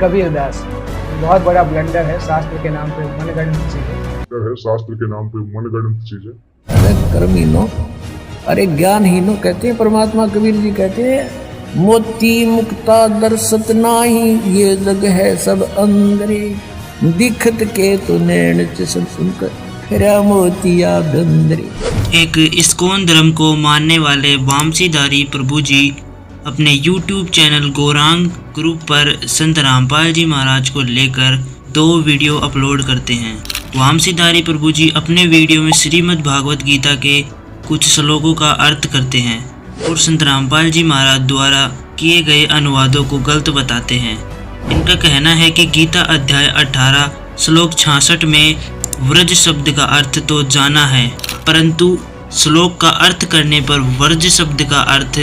कबीरदास। बहुत बड़ा ब्लंडर है शास्त्र के नाम पे मनगढ़ंत चीजें। शास्त्र के नाम पे मनगढ़ंत चीजें। अरे कर्मीनो, अरे ज्ञानहीनो कहते हैं परमात्मा। कबीर जी कहते हैं मोती मुक्ता दर्शत नाही, ये जग है सब अंदरे, दिखत के तो नैन चश्म सुनकर फिरा मोतिया बंदरे। एक इस्कॉन धर्म को मानने वाले वामसीधारी प्रभु जी अपने YouTube चैनल गौरांग ग्रुप पर संत रामपाल जी महाराज को लेकर 2 वीडियो अपलोड करते हैं। वामसीधारी प्रभु जी अपने वीडियो में श्रीमद् भागवत गीता के कुछ श्लोकों का अर्थ करते हैं और संत रामपाल जी महाराज द्वारा किए गए अनुवादों को गलत बताते हैं। इनका कहना है कि गीता अध्याय 18 श्लोक 66 में व्रज शब्द का अर्थ तो जाना है, परंतु श्लोक का अर्थ करने पर व्रज शब्द का अर्थ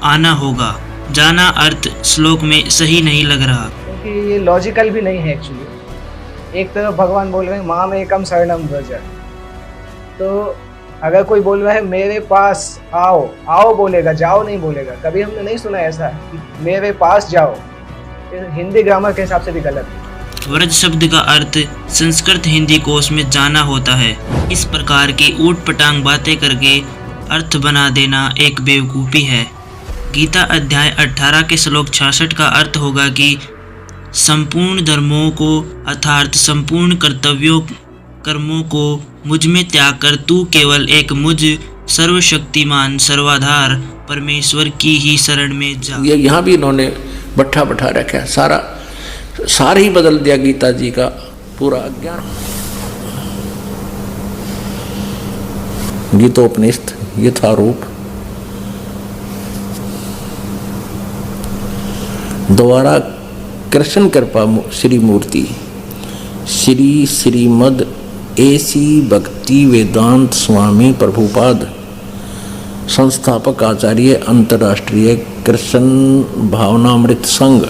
आना होगा। जाना अर्थ श्लोक में सही नहीं लग रहा, क्योंकि ये लॉजिकल भी नहीं है एक्चुअली। एक तरफ भगवान बोल रहे हैं माम एकम शरणम व्रज, तो अगर कोई बोल रहा है मेरे पास आओ, आओ बोलेगा, जाओ नहीं बोलेगा। कभी हमने नहीं सुना ऐसा कि मेरे पास जाओ। हिंदी ग्रामर के हिसाब से भी गलत है। व्रज शब्द का अर्थ संस्कृत हिंदी कोश में जाना होता है। इस प्रकार की ऊट पटांग बातें करके अर्थ बना देना एक बेवकूफ़ी है। गीता अध्याय 18 के श्लोक 66 का अर्थ होगा कि संपूर्ण धर्मों को अर्थात संपूर्ण कर्मों को मुझ में त्याग कर तू केवल एक मुझ सर्वशक्तिमान सर्वाधार परमेश्वर की ही शरण में जा। ये यहाँ भी इन्होंने बैठा रखा है, सारा ही बदल दिया गीता जी का पूरा अज्ञान। गीतोपनिषद यथारूप द्वारा कृष्ण कृपा श्री मूर्ति श्रीमद एसी भक्ति वेदांत स्वामी प्रभुपाद संस्थापक आचार्य अंतर्राष्ट्रीय Krishna Bhavanamrit Sangh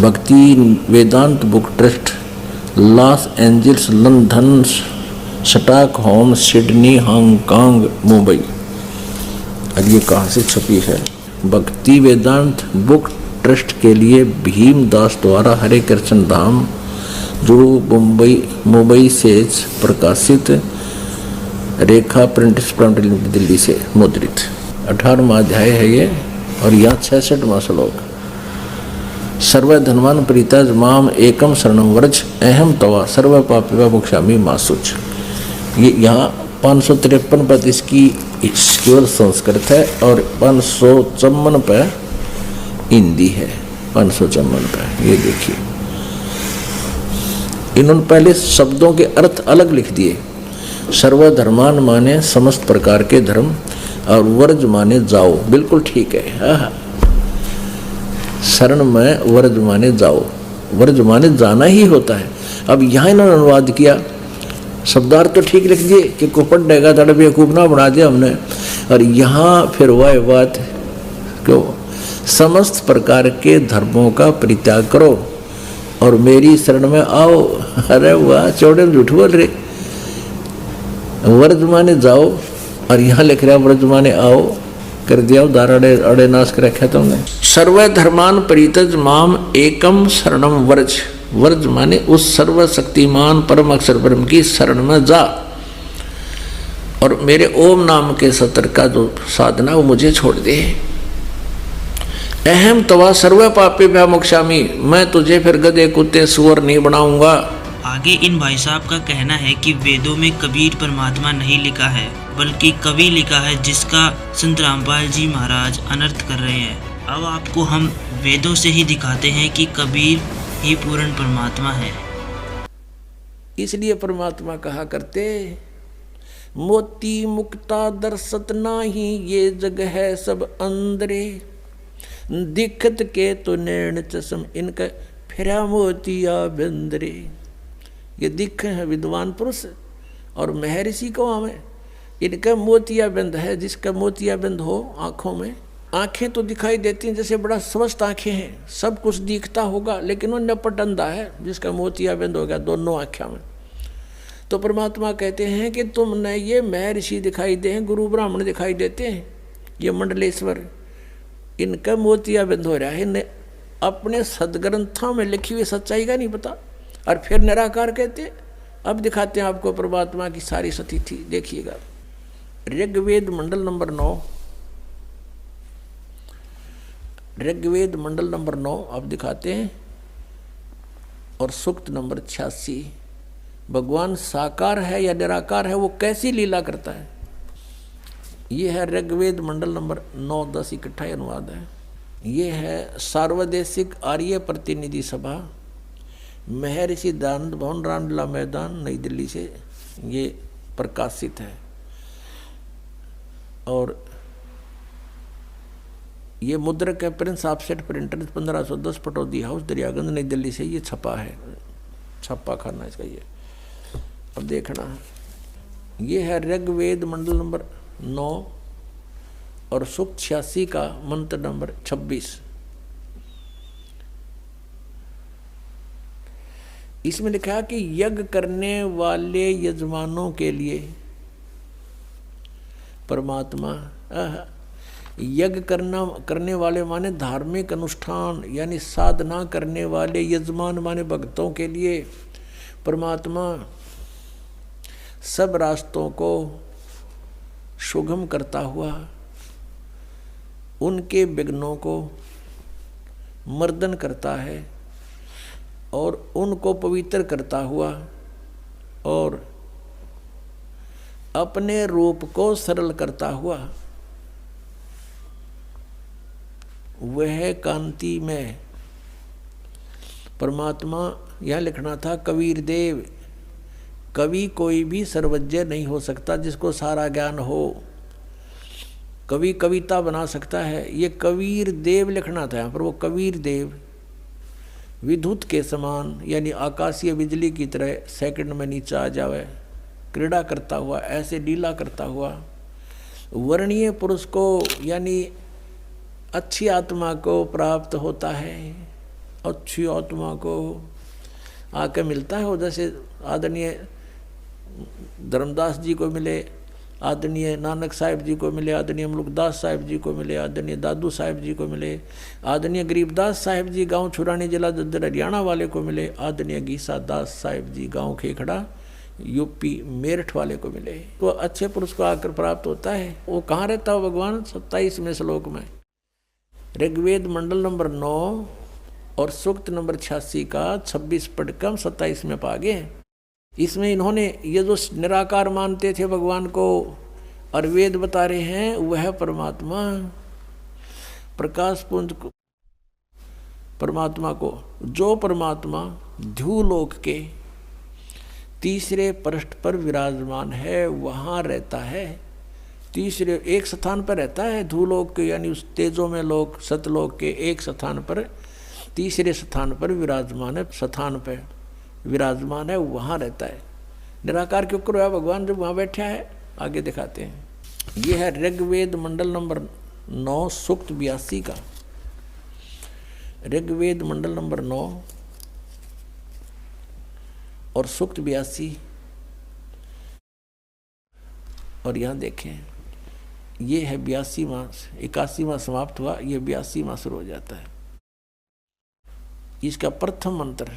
Bhaktivedanta book trust Los Angeles London Stockholm Sydney Hong Kong Mumbai. अब ये कहाँ से छपी है? भक्ति वेदांत बुक ट्रस्ट के लिए भीमदास द्वारा हरे कृष्ण धाम जो मुंबई से प्रकाशित रेखा प्रिंट दिल्ली से मुद्रित 18वां अध्याय है ये। और यहाँ 66वां श्लोक सर्व धनवान प्रीतज माम एकम शरणम व्रज अहम तवा सर्व पापिवा मोक्षामि मा शुच। ये यहाँ 553 पर इसकी केवल संस्कृत है और 554 पे हिंदी है। 554 पे ये देखिए, इन्होंने पहले शब्दों के अर्थ अलग लिख दिए। सर्वधर्मान माने समस्त प्रकार के धर्म और वर्ज माने जाओ, बिल्कुल ठीक है। शरण में वर्ज माने जाओ, वर्ज माने जाना ही होता है। अब यहाँ इन्होंने अनुवाद किया, शब्दार्थ तो ठीक लिख दिए कि कुपट डेगा तड़ बेवकूफ ना बना दिया हमने। और यहाँ फिर वह बात क्यों समस्त प्रकार के धर्मों का परित्याग करो और मेरी शरण में आओ। अरे वाह, चौड़े झूठ बोल रहे। वर्ज माने जाओ और यहाँ लिख रहा वर्ज माने आओ, कर दिया उदार अड़े नाश कर रखा तुमने। सर्व धर्मान परितज माम एकम शरणम वर्ज। वर्ज माने उस सर्वशक्तिमान परम अक्षर ब्रह्म की शरण में जा और मेरे ओम नाम के सत्र का जो साधना वो मुझे छोड़ दे। अहम तवा सर्व पापे भ्या मोक्षामि, मैं तुझे फिर गधे कुत्ते सुअर नहीं बनाऊंगा। आगे इन भाई साहब का कहना है कि वेदों में कबीर परमात्मा नहीं लिखा है बल्कि कवि लिखा है, जिसका संत रामपाल जी महाराज अनर्थ कर रहे हैं। अब आपको हम वेदों से ही दिखाते हैं कि कबीर ही पूर्ण परमात्मा है। इसलिए परमात्मा कहा करते मोती मुक्ता दर्शत नाही, ये जग है सब अंदरे, दिखत के तो नैन चश्म इनका फिरा मोतिया बंदरे। ये दिख है विद्वान पुरुष और महर्षि को हमें इनका मोतिया बंद है। जिसका मोतिया बंद हो आँखों में, आँखें तो दिखाई देती हैं जैसे बड़ा स्वस्थ आँखें हैं, सब कुछ दिखता होगा, लेकिन वो नपट अंधा है जिसका मोतिया बंद हो गया दोनों आँखों में। तो परमात्मा कहते हैं कि तुमने ये महर्षि दिखाई दे हैं, गुरु ब्राह्मण दिखाई देते हैं, ये मंडलेश्वर, इनका मोतिया बंद हो रहा है, इन्हें अपने सदग्रंथों में लिखी हुई सच्चाई का नहीं पता, और फिर निराकार कहते। अब दिखाते हैं आपको परमात्मा की सारी स्थिति। देखिएगा ऋग्वेद मंडल नंबर 9, ऋग्वेद मंडल नंबर 9 अब दिखाते हैं, और सूक्त नंबर 86। भगवान साकार है या निराकार है, वो कैसी लीला करता है। ये है ऋग्वेद मंडल नंबर 9, 10 इकट्ठा अनुवाद है। ये है सार्वदेशिक आर्य प्रतिनिधि सभा, महर्षि दयानंद भवन, रामलीला मैदान, नई दिल्ली से ये प्रकाशित है। और ये मुद्रक है Prince offset printer 1510 Pataudi house Daryaganj नई दिल्ली से ये छपा है, छपा खाना इसका ये। अब देखना ये है ऋग्वेद मंडल नंबर 9 और सूक्त 86 का मंत्र नंबर 26। इसमें लिखा है कि यज्ञ करने वाले यजमानों के लिए परमात्मा, यज्ञ करने वाले माने धार्मिक अनुष्ठान यानी साधना करने वाले, यजमान माने भक्तों के लिए परमात्मा सब रास्तों को सुगम करता हुआ उनके विघ्नों को मर्दन करता है और उनको पवित्र करता हुआ और अपने रूप को सरल करता हुआ वह कांति में परमात्मा। यह लिखना था कबीर देव। कवि कोई भी सर्वज्ञ नहीं हो सकता जिसको सारा ज्ञान हो। कवि कविता बना सकता है, ये कबीर देव लिखना था यहाँ पर। वो कबीर देव विद्युत के समान यानी आकाशीय बिजली की तरह सेकंड में नीचे आ जावे, क्रीड़ा करता हुआ, ऐसे लीला करता हुआ वर्णीय पुरुष को यानी अच्छी आत्मा को प्राप्त होता है। अच्छी आत्मा को आके मिलता है वो, जैसे आदरणीय धर्मदास जी को मिले, आदरणीय नानक साहिब जी को मिले, आदरणीय मुल्कदास साहिब जी को मिले, आदरणीय दादू साहिब जी को मिले, आदरणीय गरीबदास साहिब जी गांव छुरानी जिला जद्दर हरियाणा वाले को मिले, आदरणीय गीसा दास साहिब जी गांव खेखड़ा यूपी मेरठ वाले को मिले। तो अच्छे पुरुष को आकर प्राप्त होता है। वो कहाँ रहता हो भगवान? 27वें श्लोक में ऋग्वेद मंडल नंबर 9 और सूक्त नंबर 86 का 26 पढ़कर 27 में पा गए। इसमें इन्होंने ये जो निराकार मानते थे भगवान को और वेद बता रहे हैं वह परमात्मा प्रकाश पुंज को, परमात्मा को, जो परमात्मा ध्युलोक के तीसरे पृष्ठ पर विराजमान है वहाँ रहता है। तीसरे एक स्थान पर रहता है ध्युलोक के यानी उस तेजो में लोक सतलोक के एक स्थान पर, तीसरे स्थान पर विराजमान है, स्थान पर विराजमान है, वहाँ रहता है। निराकार क्यों करो है भगवान जब वहाँ बैठा है? आगे दिखाते हैं। ये है ऋग्वेद मंडल नंबर 9 सूक्त 82 का। ऋग्वेद मंडल नंबर 9 और सूक्त 82। और यहाँ देखें ये है 82वां, 81वां समाप्त हुआ, ये 82वां शुरू हो जाता है। इसका प्रथम मंत्र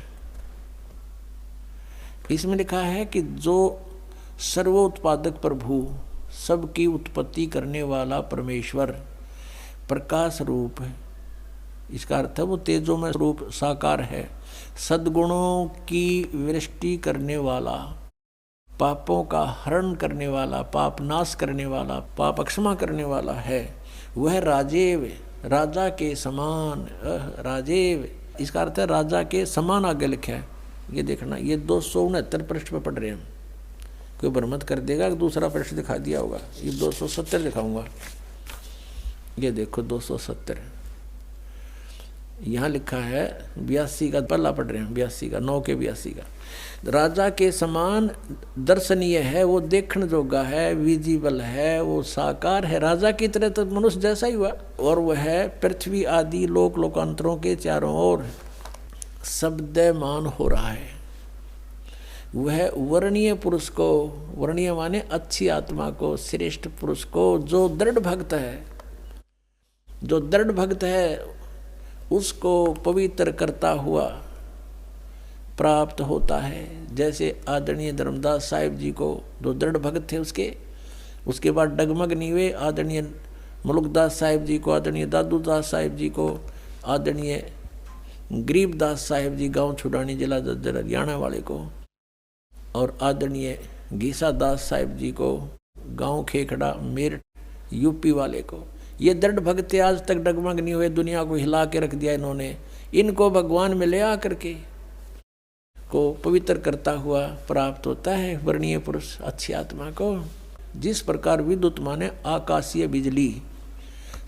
इसमें लिखा है कि जो सर्वोत्पादक प्रभु, सबकी उत्पत्ति करने वाला परमेश्वर प्रकाश रूप है। इसका अर्थ है वो तेजो में रूप साकार है, सद्गुणों की वृष्टि करने वाला, पापों का हरण करने वाला, पाप नाश करने वाला, पाप क्षमा करने वाला है। वह राजेव, राजा के समान, राजेव इसका अर्थ है राजा के समान आगे लिखा है। ये देखना, ये 269 पृष्ठ पर पढ़ रहे हैं। कोई भ्रमत कर देगा कि दूसरा पृष्ठ दिखा दिया होगा। ये 270 दिखाऊंगा। ये देखो 270 यहाँ लिखा है। 82 का पल्ला पढ़ रहे हैं, 82 का 9 के 82 का। राजा के समान दर्शनीय है, वो देखने जोगा है, विजिबल है, वो साकार है, राजा की तरह तो मनुष्य जैसा ही हुआ। और वह है पृथ्वी आदि लोक लोकांतरों के चारों ओर शब्दमान हो रहा है। वह वर्णीय पुरुष को, वर्णीय माने अच्छी आत्मा को, श्रेष्ठ पुरुष को, जो दृढ़ भक्त है, जो दृढ़ भक्त है उसको पवित्र करता हुआ प्राप्त होता है। जैसे आदरणीय धर्मदास साहिब जी को जो दृढ़ भक्त थे उसके बाद डगमग नहीं हुए, आदरणीय मुल्कदास साहिब जी को, आदरणीय दादूदास साहिब जी को, आदरणीय गरीबदास साहिब जी गांव छुड़ानी जिला जज्जर हरियाणा वाले को, और आदरणीय गीसा दास साहिब जी को गांव खेखड़ा मेरठ यूपी वाले को। ये दृढ़ भक्त आज तक डगमग नहीं हुए, दुनिया को हिला के रख दिया इन्होंने। इनको भगवान में ले आकर के को पवित्र करता हुआ प्राप्त होता है वर्णीय पुरुष अच्छी आत्मा को। जिस प्रकार विद्युत माने आकाशीय बिजली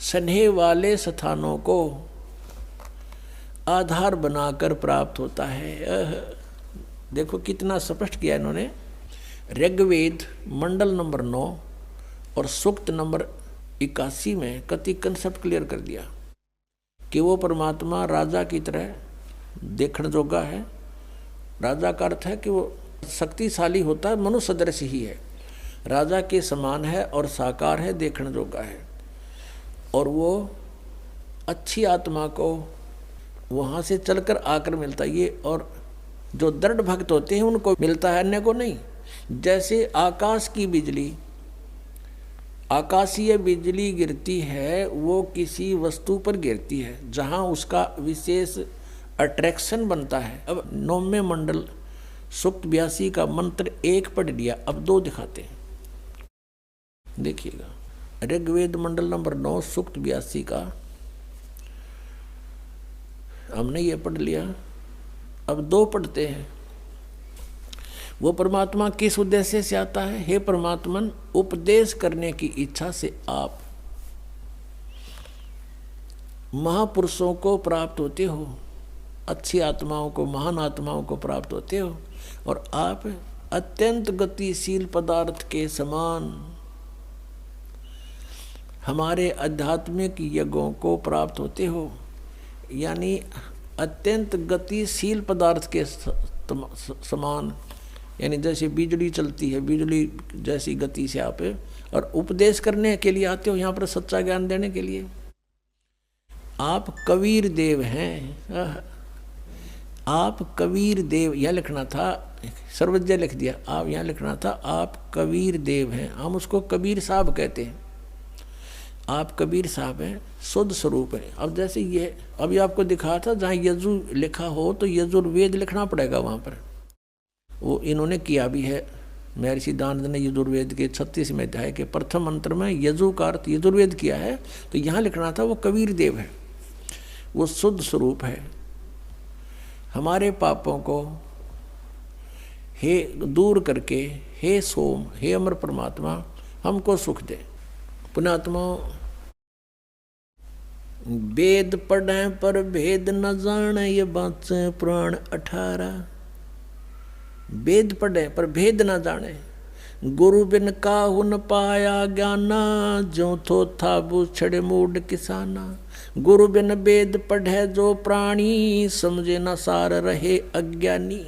स्नेह वाले स्थानों को आधार बनाकर प्राप्त होता है। देखो कितना स्पष्ट किया इन्होंने। ऋग्वेद मंडल नंबर 9 और सूक्त नंबर 81 में कति कंसेप्ट क्लियर कर दिया कि वो परमात्मा राजा की तरह देखण जोगा है। राजा का अर्थ है कि वो शक्तिशाली होता है, मनुष्य सदृश ही है, राजा के समान है और साकार है, देखण जोगा है। और वो अच्छी आत्मा को वहाँ से चलकर आकर मिलता है ये, और जो दृढ़ भक्त होते हैं उनको मिलता है, अन्य को नहीं। जैसे आकाश की बिजली, आकाशीय बिजली गिरती है वो किसी वस्तु पर गिरती है जहाँ उसका विशेष अट्रैक्शन बनता है। अब 9वें मंडल सूक्त 82 का मंत्र 1 पढ़ लिया, अब 2 दिखाते हैं, देखिएगा। ऋग्वेद मंडल नंबर 9 सूक्त 82 का हमने ये पढ़ लिया, अब 2 पढ़ते हैं। वो परमात्मा किस उद्देश्य से आता है? हे परमात्मन, उपदेश करने की इच्छा से आप महापुरुषों को प्राप्त होते हो, अच्छी आत्माओं को, महान आत्माओं को प्राप्त होते हो, और आप अत्यंत गतिशील पदार्थ के समान हमारे आध्यात्मिक यज्ञों को प्राप्त होते हो। यानी अत्यंत गतिशील पदार्थ के समान, यानी जैसे बिजली चलती है, बिजली जैसी गति से आप, और उपदेश करने के लिए आते हो यहाँ पर, सच्चा ज्ञान देने के लिए। आप कबीर देव हैं, आप कबीर देव, यह लिखना था, सर्वज्ञ लिख दिया, आप यहाँ लिखना था आप कबीर देव हैं। हम उसको कबीर साहब कहते हैं, आप कबीर साहब हैं, शुद्ध स्वरूप है। अब जैसे ये अभी आपको दिखा था, जहाँ यजु लिखा हो तो यजुर्वेद लिखना पड़ेगा वहाँ पर, वो इन्होंने किया भी है। महर्षि दानंद ने यजुर्वेद के 36वें अध्याय के प्रथम मंत्र में यजु का अर्थ यजुर्वेद किया है, तो यहाँ लिखना था वो कबीर देव है, वो शुद्ध स्वरूप है। हमारे पापों को हे दूर करके, हे सोम, हे अमर परमात्मा, हमको सुख दे। पुण्यात्मा, वेद पढ़े पर भेद न जाने, ये बात पुराण 18। वेद पढ़े पर भेद न जाने, गुरु बिन काहू न पाया ज्ञाना, जो थो था बूछड़े मूड किसाना। गुरु बिन वेद पढ़े जो प्राणी, समझे न सार रहे अज्ञानी।